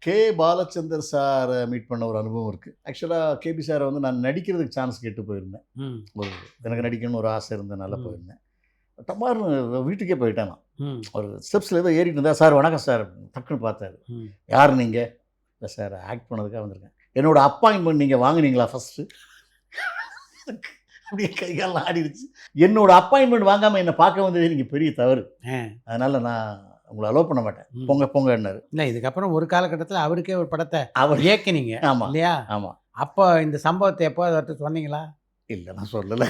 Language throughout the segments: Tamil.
கே. பாலச்சந்தர் சாரை மீட் பண்ண ஒரு அனுபவம் இருக்குது. ஆக்சுவலாக கேபி சாரை வந்து நான் நடிக்கிறதுக்கு சான்ஸ் கேட்டு போயிருந்தேன். ஒரு எனக்கு நடிக்கணும்னு ஒரு ஆசை இருந்ததுனால போயிருந்தேன். டமார்னு வீட்டுக்கே போயிட்டேன் நான். ஒரு ஸ்டெப்ஸில் ஏதோ ஏறிட்டு இருந்தா, சார் வணக்கம் சார் டக்குன்னு பார்த்தாரு. யார் நீங்கள்? இல்லை சார் ஆக்ட் பண்ணதுக்காக வந்திருக்கேன். என்னோட அப்பாயின்மெண்ட் நீங்கள் வாங்கினீங்களா ஃபஸ்ட்டு? அப்படியே கைகாலம் ஆடிடுச்சு. என்னோட அப்பாயின்மெண்ட் வாங்காமல் என்னை பார்க்க வந்ததே நீங்கள் பெரிய தவறு. அதனால் நான் உங்களை அலோவ் பண்ண மாட்டேன், பொங்க பொங்கன்னாரு. இல்லை, இதுக்கப்புறம் ஒரு காலகட்டத்தில் அவருக்கே ஒரு படத்தை அவர் இயக்கினீங்க. ஆமாம் இல்லையா? ஆமாம். அப்போ இந்த சம்பவத்தை எப்போ அவர்கிட்ட சொன்னீங்களா? இல்லை, நான் சொல்லலை.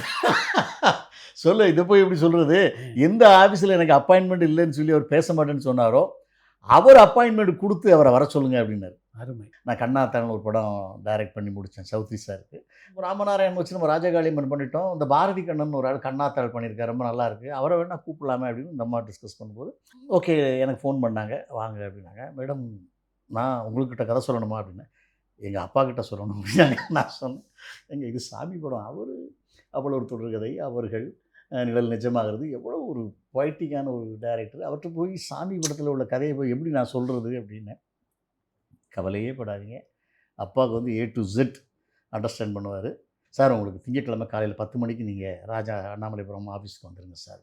சொல்ல இதை போய் எப்படி சொல்கிறது? எந்த ஆஃபீஸில் எனக்கு அப்பாயின்மெண்ட் இல்லைன்னு சொல்லி அவர் பேச மாட்டேன்னு சொன்னாரோ, அவர் அப்பாயின்மெண்ட் கொடுத்து அவரை வர சொல்லுங்கள் அப்படின்னாரு. அருமை. நான் கண்ணாத்தான ஒரு படம் டைரக்ட் பண்ணி முடித்தேன், சவுத் ஈஸ்டாருக்கு. ராமநாராயணன் வச்சு நம்ம ராஜகாளியம்மன் பண்ணிட்டோம். இந்த பாரதி கண்ணன் ஒரு ஆள் கண்ணாத்தாள் பண்ணியிருக்காரு, ரொம்ப நல்லா இருக்குது, அவரை வேணா கூப்பிடலாமே அப்படின்னு இந்த அம்மா டிஸ்கஸ் பண்ணும்போது, ஓகே எனக்கு ஃபோன் பண்ணாங்க, வாங்க அப்படின்னாங்க. மேடம் நான் உங்கள்கிட்ட கதை சொல்லணுமா அப்படின்னு. எங்கள் அப்பா கிட்ட சொல்லணும் அப்படின்னாங்க. நான் சொன்னேன், எங்கள் இது சாமி படம், அவர் அவ்வளோ ஒரு தொடர்கதை, அவர்கள் நிழல் நிஜமாகிறது, எவ்வளோ ஒரு பொய்ட்டிக்கான ஒரு டைரக்டர், அவர்கிட்ட போய் சாமி படத்தில் உள்ள கதையை போய் எப்படி நான் சொல்கிறது அப்படின்னு. கவலையே படாதீங்க, அப்பாவுக்கு வந்து A to Z அண்டர்ஸ்டாண்ட் பண்ணுவார். சார் உங்களுக்கு திங்கட்கிழமை காலையில் 10 மணிக்கு நீங்கள் ராஜா அண்ணாமலைபுரம் ஆஃபீஸ்க்கு வந்துடுங்க சார்.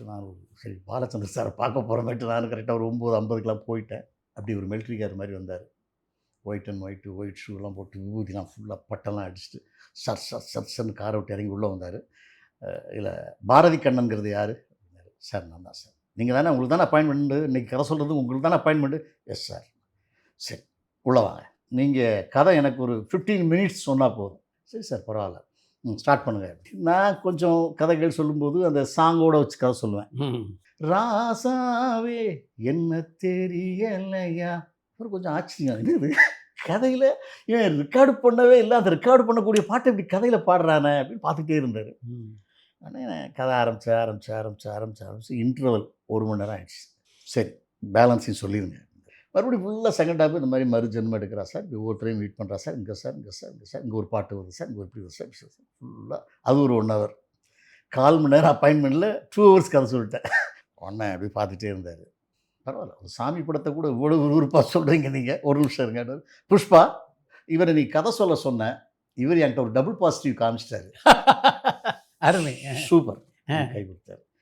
நான் சரி பாலச்சந்தர் சாரை பார்க்க போகிறமேட்டு நான் கரெக்டாக ஒரு 9:50 போயிட்டேன். அப்படி ஒரு மிலிட்ரி கார் மாதிரி வந்தார். ஒயிட் ஷூலாம் போட்டு விபூதிலாம் ஃபுல்லாக பட்டெல்லாம் அடிச்சுட்டு சர்ன்னு காரை விட்டு இறங்கி உள்ளே வந்தார். இல்லை பாரதி கண்ணன்கிறது யார் அப்படின்னாரு. சார் நான் தான் சார். நீங்கள் தானே, உங்களுக்கு தானே அப்பாயின்மெண்ட்டு, இன்றைக்கி கதை சொல்கிறது உங்களுக்கு தானே அப்பாயின்மெண்ட்டு? Yes sir. சரி உள்ளே வாங்க, நீங்கள் கதை எனக்கு ஒரு 15 மினிட்ஸ் சொன்னால் போதும். சரி சார் பரவாயில்ல, ஸ்டார்ட் பண்ணுங்கள். நான் கொஞ்சம் கதைகள் சொல்லும்போது அந்த சாங்கோடு வச்சு கதை சொல்லுவேன். ராசாவே என்ன தெரியலையா, அப்புறம் கொஞ்சம் ஆச்சரியம், இது கதையில் ஏன் ரெக்கார்டு பண்ணவே இல்லை, அந்த ரெக்கார்டு பண்ணக்கூடிய பாட்டை இப்படி கதையில் பாடுறானே அப்படின்னு பார்த்துட்டே இருந்தார். ஆனால் கதை ஆரம்பிச்சு இன்டர்வல் 1 மணி நேரம் ஆகிடுச்சு. சரி பேலன்ஸையும் சொல்லிடுங்க. மறுபடியும் ஃபுல்லாக செகண்ட் ஹாஃப் இந்த மாதிரி மறுஜென்மம் எடுக்கிறா சார், ஒவ்வொருத்தரையும் மீட் பண்ணுறா சார், இங்கே சார் இங்கே ஒரு பாட்டு வருது சார், இங்கே இப்படி வருது சார், ஃபுல்லாக அது ஒரு 1 ஹவர். 1/4 மணி நேரம் அப்பாயின்மெண்ட்டில் 2 ஹவர்ஸ் கதை சொல்லிட்டேன். உடனே அப்படி பார்த்துட்டே இருந்தார். பரவாயில்ல, ஒரு சாமி படத்தை கூட இவ்வளோ விறுவிறுப்பாக சொல்கிறீங்க நீங்கள், ஒரு நிமிஷம் இருங்க. புஷ்பா, இவரை நீ கதை சொல்ல சொன்ன, இவர் என்கிட்ட ஒரு டபுள் பாசிட்டிவ் காமிச்சிட்டாரு. அருமை, சூப்பர், கை கொடுத்தாரு.